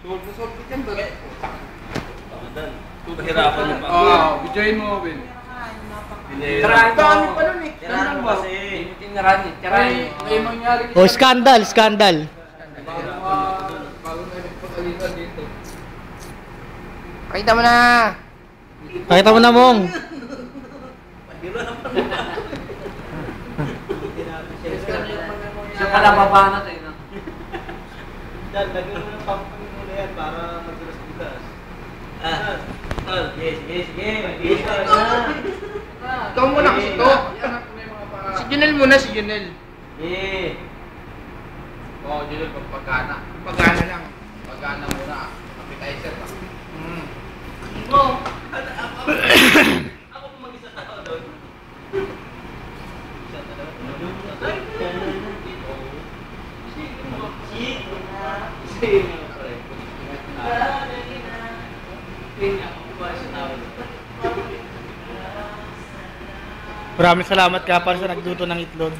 Sold na sold ka dyan ba? Pahirapan mo pa. Oo, bidyoin mo, Ben. Tirahan Dami pa nun eh. Tirahan mo kasi. Tirahan eh. May mangyari Oh, skandal, skandal. Bago na nagpagalitan dito. Pakita mo na! Pakita mo na, Mong. Siya pala babanat eh, no? Lagyan mo ng pampang muna yan para magdulas-dulas. Sige. Mag-iis ka na. Ikaw muna kasi ito. Si Junel muna, si Junel. Oo, Junel, pagpagana. Pagana lang. Pagana muna. Appetizer pa. Ako po mag-isa tao doon. Maraming salamat ka para sa nagluto ng itlog.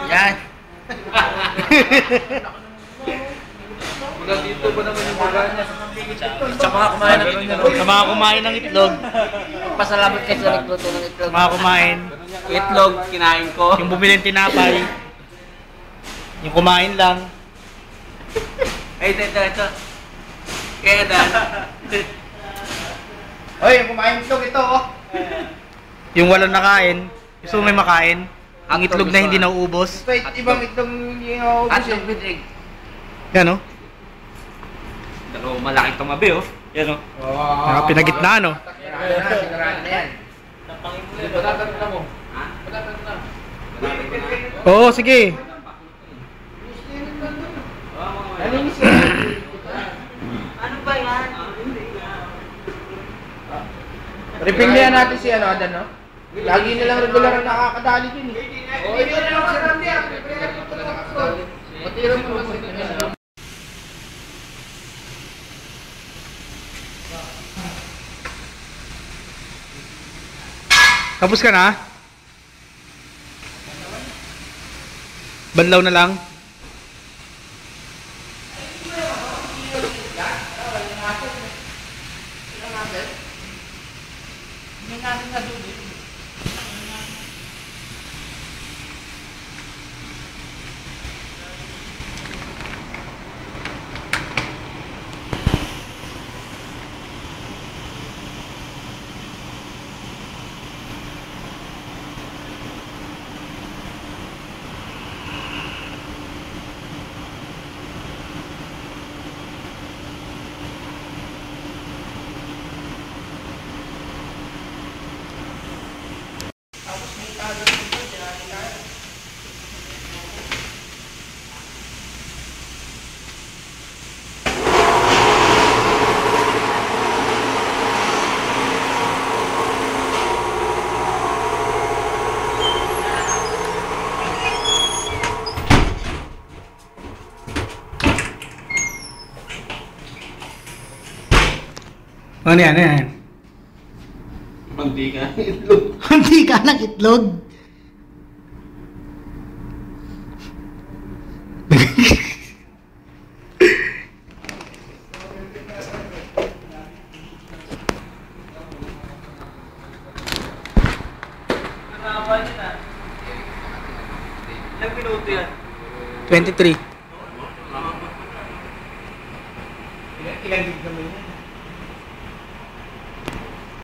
Yan. Mula dito ba naman yung pagana? Sa mga kumain ng itlog. Sa mga kumain ng itlog. Pasalamat kayo sa nagluto ng itlog. Mga kumain. Itlog, kinain ko. Yung bumili ng tinapay. Yung kumain lang. Ay, ito. Kaya Dan. Hoy, yung kumain itlog ito oh. Yung walang nakain. Gusto mo may makain. Ang itlog na hindi nauubos. Ito ibang itlog hindi nauubos At eh. yung with egg. Yan, oh. Pero malaking tumabi, oh. Yan, oh. Pinagitnaan, oh. Sigurado na yan. Patatanong na mo. Ha? Patatanong na. Oo, sige. Nalinis yan. Ano ba yan? Repinggan natin si ano, Adan, no? Lagi nilang regular ang nakakadali din eh. Oo, ito na lang si Randy. Matira mo lang sa Tapos ka na? Banlaw na lang? Ano yan? Mantika ng itlog. Mantika ng itlog. Ilang minuto yan? 23. Ilang gig naman yan.